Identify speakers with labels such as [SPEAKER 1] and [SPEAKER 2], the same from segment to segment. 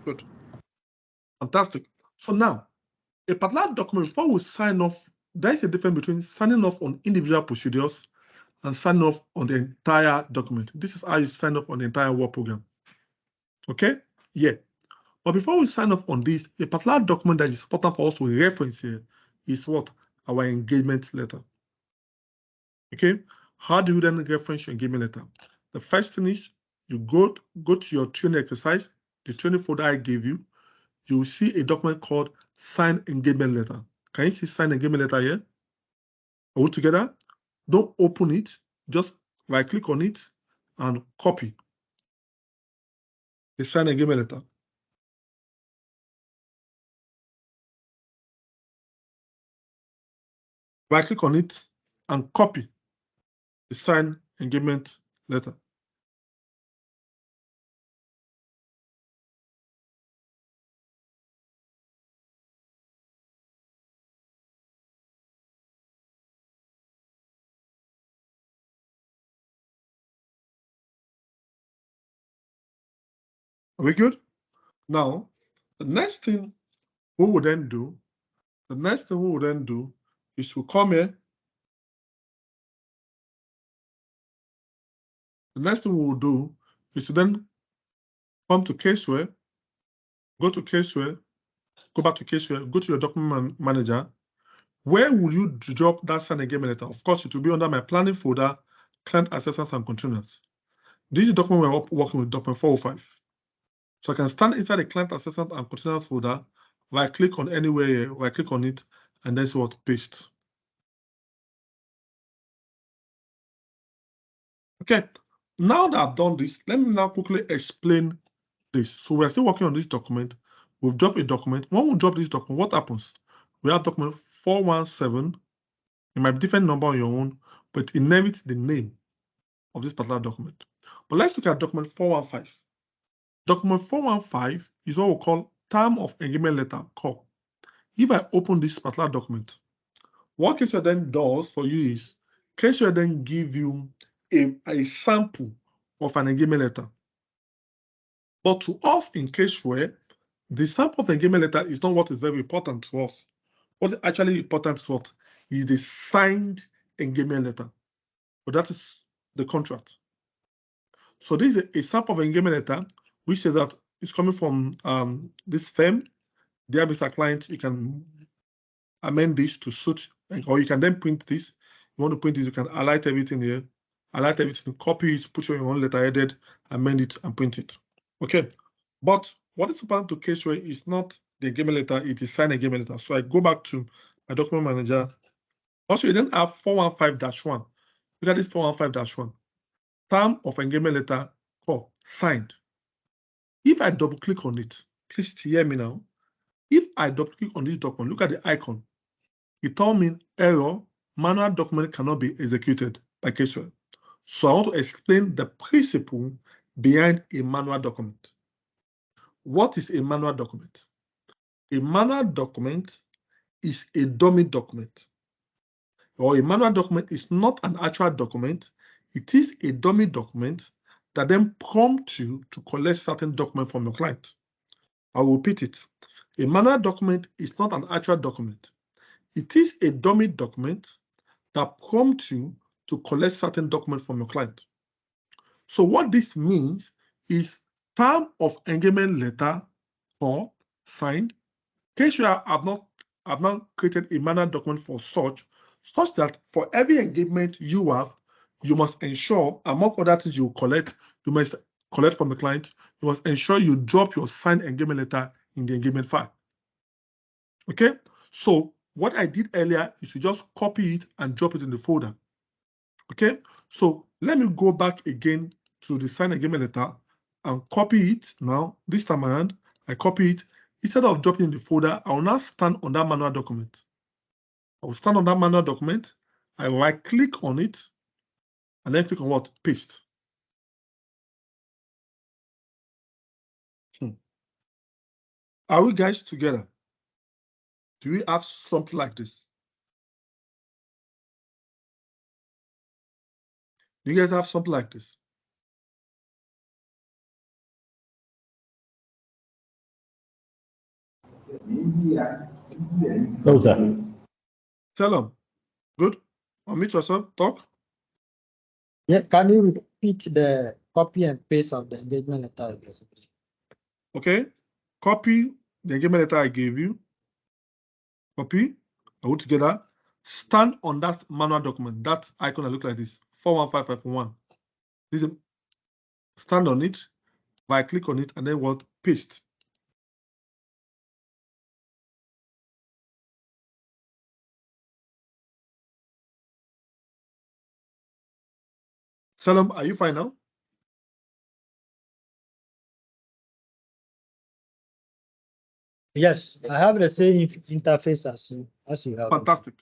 [SPEAKER 1] Good. Fantastic. So now, a particular document, before we sign off, there is a difference between signing off on individual procedures and signing off on the entire document. This is how you sign off on the entire work program. Okay? Yeah. But before we sign off on this, a particular document that is important for us to reference here is what? Our engagement letter. Okay? How do you then reference your engagement letter? The first thing is you go to your training exercise, the training folder I gave you. You will see a document called signed engagement letter. Can you see signed engagement letter here? Are we together? Don't open it. Just right click on it and copy the signed engagement letter. Right click on it and copy the signed engagement letter. Are we good? Now, the next thing we will then do, is to come here. The next thing we will do is to then come to Caseware, go to Caseware, go back to Caseware, go to your document manager. Where will you drop that signed engagement letter? Of course, it will be under my planning folder, client accessors and containers. This is the document we're working with, document 405. So I can stand inside the client accessors and containers folder, right click on anywhere here, right click on it, and then see what paste. Okay, now that I've done this, let me now quickly explain this. So we're still working on this document. We've dropped a document. When we drop this document, what happens? We have document 417. It might be different number on your own, but it inherits the name of this particular document. But let's look at document 415. Document 415 is what we call term of engagement letter call. If I open this particular document, what Caseware then does for you is Caseware then give you a sample of an engagement letter. But to us in Caseware, the sample of engagement letter is not what is very important to us. What is actually important to us is the signed engagement letter. But that is the contract. So this is a sample of engagement letter, which says that it's coming from this firm. Dear Mr. Client, you can amend this to suit, or you can then print this. You want to print this, you can highlight everything here, highlight everything, copy it, put your own letter headed, amend it, and print it. Okay. But what is important to Caseware is not the engagement letter, it is signed engagement letter. So I go back to my document manager. Also, you then have 415-1. Look at this 415-1. Term of engagement letter call signed. If I double click on it, please hear me now. If I double click on this document, look at the icon. It told me error, manual document cannot be executed by Caseware. So I want to explain the principle behind a manual document. What is a manual document? A manual document is a dummy document. Or a manual document is not an actual document. It is a dummy document that then prompts you to collect certain documents from your client. I will repeat it. A manual document is not an actual document. It is a dummy document that prompts you to collect certain documents from your client. So what this means is term of engagement letter or signed. Caseware have not created a manual document for such that for every engagement you have, you must ensure, among other things you collect, you must collect from the client, you must ensure you drop your signed engagement letter in the engagement file. Okay, so what I did earlier is to just copy it and drop it in the folder. Okay, so let me go back again to the signed engagement letter and copy it now. This time around, I copy it. Instead of dropping in the folder, I will now stand on that manual document. I will stand on that manual document. I right click on it and then click on what? Paste. Are we guys together? Do we have something like this? Do you guys have something like this?
[SPEAKER 2] No, sir.
[SPEAKER 1] Tell them. Good. Unmute yourself. Talk.
[SPEAKER 3] Yeah, can you repeat the copy and paste of the engagement letter again?
[SPEAKER 1] Okay. Copy the engagement letter I gave you. Copy. All together. Stand on that manual document. That icon that look like this. 415541. This is, stand on it. I click on it and then what? Paste. Salam, are you fine now?
[SPEAKER 3] Yes, I have the same interface as you have.
[SPEAKER 1] Fantastic.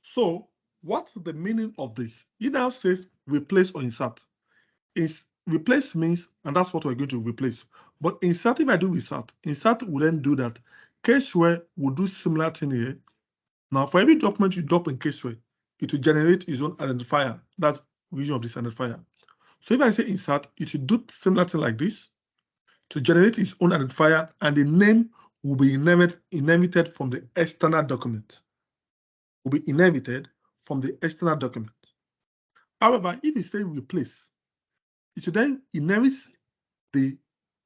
[SPEAKER 1] So, what's the meaning of this? It now says replace or insert. Replace means, and that's what we're going to replace. But insert, if I do insert will then do that. Caseware will do similar thing here. Now, for every document you drop in Caseware, it will generate its own identifier. That's the reason of this identifier. So if I say insert, it will do similar thing like this to generate its own identifier, and the name will be inherited from the external document. Will be inherited from the external document. However, if you say replace, it will then inherit the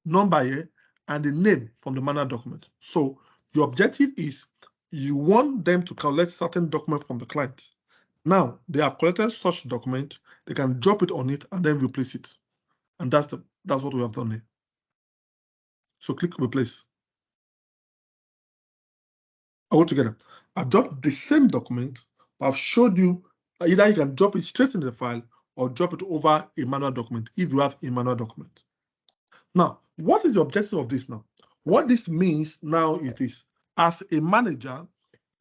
[SPEAKER 1] number here and the name from the manual document. So your objective is you want them to collect certain document from the client. Now they have collected such document, they can drop it on it and then replace it. And that's what we have done here. So click replace. All together. I've dropped the same document, but I've showed you either you can drop it straight in the file or drop it over a manual document if you have a manual document. Now, what is the objective of this now? What this means now is this. As a manager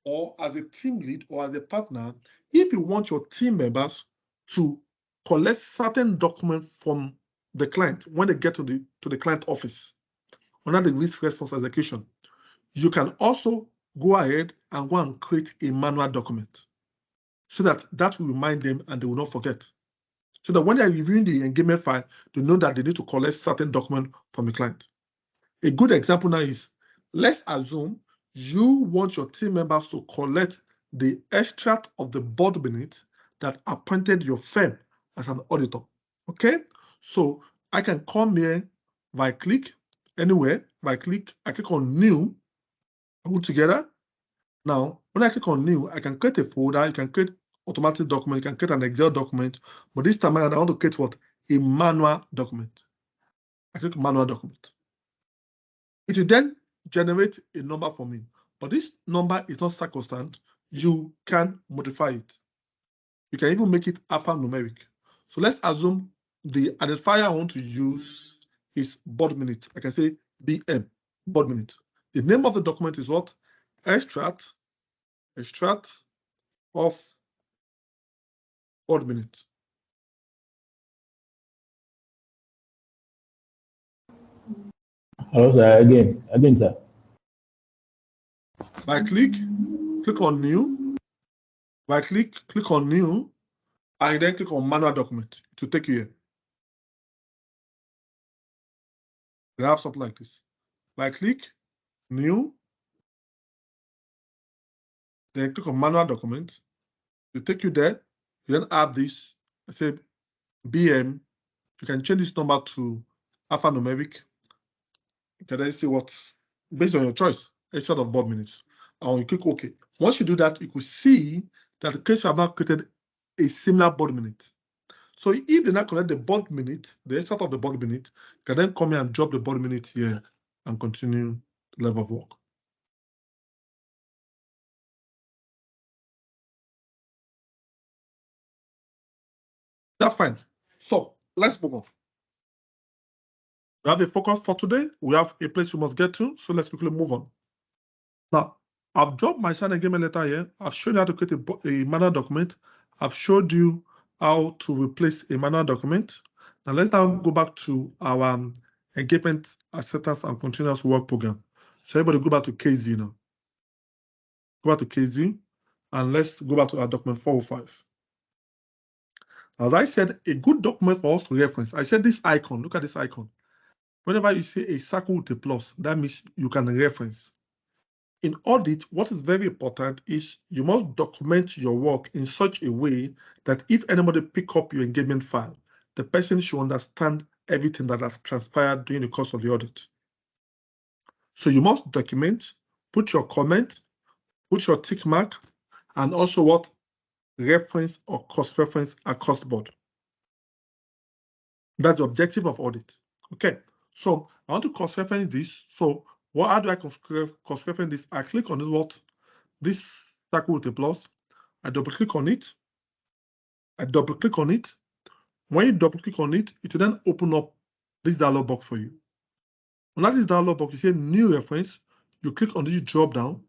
[SPEAKER 1] or as a team lead or as a partner, if you want your team members to collect certain documents from the client when they get to the client office under the risk response execution, you can also go ahead and go and create a manual document so that will remind them and they will not forget. So that when they're reviewing the engagement file, they know that they need to collect certain document from the client. A good example now is, let's assume you want your team members to collect the extract of the board minute that appointed your firm as an auditor. Okay, so I can come here by click anywhere. I click on new, put together. Now, when I click on new, I can create a folder. You can create automatic document. You can create an Excel document. But this time I want to create what? A manual document. I click manual document. It will then generate a number for me. But this number is not sacrosanct. You can modify it. You can even make it alphanumeric. So let's assume the identifier I want to use is board minute. I can say BM, board minute. The name of the document is what? Extract of board minute.
[SPEAKER 2] Hello, sir. Again, sir.
[SPEAKER 1] By click on new. By click on new, and then click on manual document to take you here. They have something like this. By click new, then click on manual document. To take you there. You then have this. I say BM. You can change this number to alphanumeric. You can then see what, based on your choice, instead of board minutes. And you click OK. Once you do that, you could see that the case have now created a similar board minute. So if they now collect the board minute, the extract of the board minute, you can then come here and drop the board minute here and continue the level of work. That's fine. So let's move on. We have a focus for today. We have a place we must get to. So let's quickly move on. Now, I've dropped my signed engagement letter here. I've shown you how to create a manual document. I've showed you how to replace a manual document. Now let's now go back to our engagement acceptance and continuous work program. So everybody go back to case view now. Go back to case view and let's go back to our document 405. As I said, a good document for us to reference. I said this icon, look at this icon. Whenever you see a circle with a plus, that means you can reference. in audit, what is very important is you must document your work in such a way that if anybody pick up your engagement file, the person should understand everything that has transpired during the course of the audit. So you must document, put your comment, put your tick mark, and also what reference or cross-reference across the board. That's the objective of audit. Okay, so I want to cross-reference this. So how do I cross-reference this? I click on this circle with a plus. I double-click on it. I double-click on it. When you double-click on it, it will then open up this dialog box for you. Under this dialog box, you see new reference. You click on this drop-down.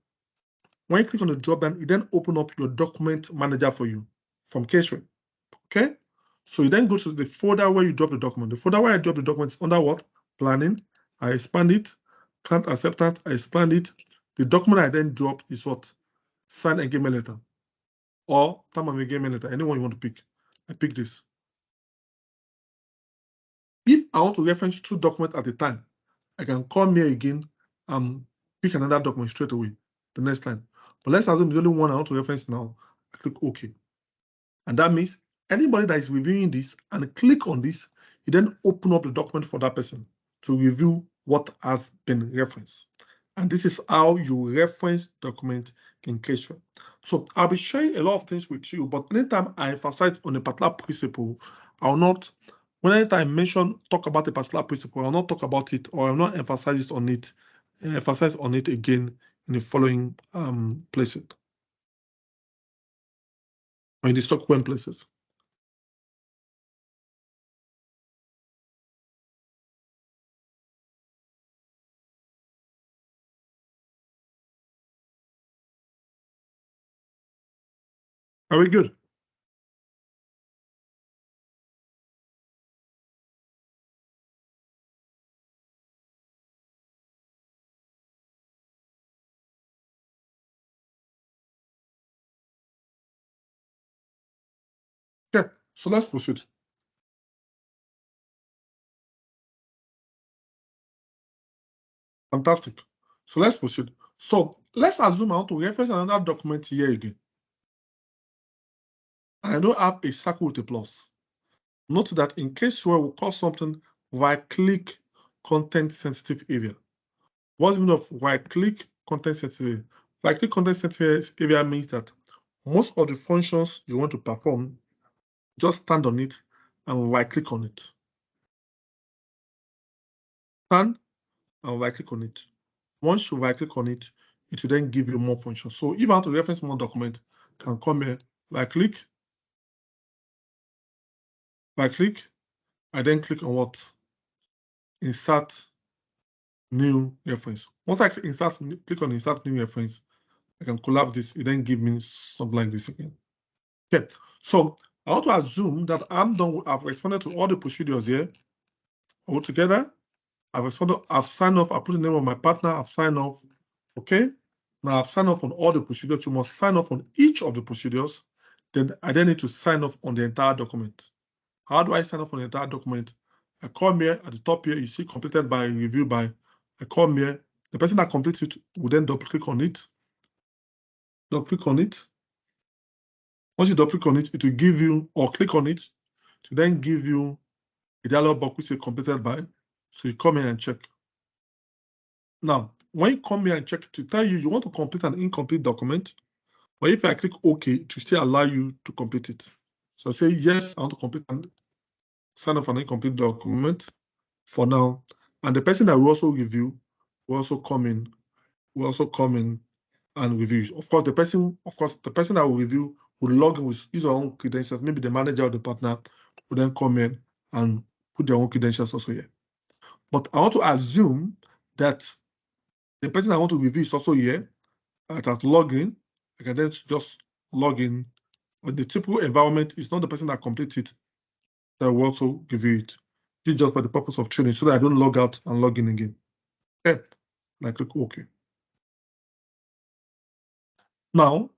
[SPEAKER 1] When you click on the drop-down, it then open up your document manager for you from Caseware. Okay? So you then go to the folder where you drop the document. The folder where I drop the document is under what? Planning. I expand it. Client acceptance. I expand it. The document I then drop is what? Signed engagement letter or term of engagement letter. Anyone you want to pick. I pick this. If I want to reference 2 documents at a time, I can come here again and pick another document straight away the next time. But let's assume there's only one I want to reference now. I click OK. And that means anybody that is reviewing this and click on this, you then open up the document for that person to review what has been referenced. And this is how you reference document in Caseware. So I'll be sharing a lot of things with you, but anytime I emphasize on a particular principle, I'll not, anytime I talk about a particular principle, I'll not talk about it or I'll not emphasize on it again in the following places, or in the subsequent places. Are we good? Okay, so let's proceed. Fantastic. So let's proceed. So let's assume I want to reference another document here again. I don't have a circle with a plus. Note that in Caseware we call something right-click content sensitive area. What's the meaning of right-click content sensitive? Right-click content sensitive area means that most of the functions you want to perform, just stand on it and right-click on it. Stand and right-click on it. Once you right-click on it, it will then give you more functions. So if I want to reference more document, I can come here, right-click, I then click on what? Insert new reference. Once I click on insert new reference, I can collapse this. It then give me something like this again. Okay, so I want to assume that I'm done. I've responded to all the procedures here all together. I've signed off. I put the name of my partner. I've signed off. Okay. Now I've signed off on all the procedures. You must sign off on each of the procedures. Then I need to sign off on the entire document. How do I sign off on the entire document? I come here at the top here. You see completed by, review by. I come here. The person that completes it will then double click on it. Double click on it. Once you double click on it, it will give you, or click on it, to then give you a dialog box which is completed by. So you come here and check. Now, when you come here and check to tell you want to complete an incomplete document, but if I click OK, it will still allow you to complete it. So say yes, I want to complete and sign off an incomplete document for now. And the person that will also review will also come in and review. Of course, the person that will review will log in with his own credentials. Maybe the manager or the partner will then come in and put their own credentials also here. But I want to assume that the person I want to review is also here. It has logged in. I can then just log in. But the typical environment is not the person that completes it that will also review it. This is just for the purpose of training so that I don't log out and log in again. Okay. And I click OK. Now,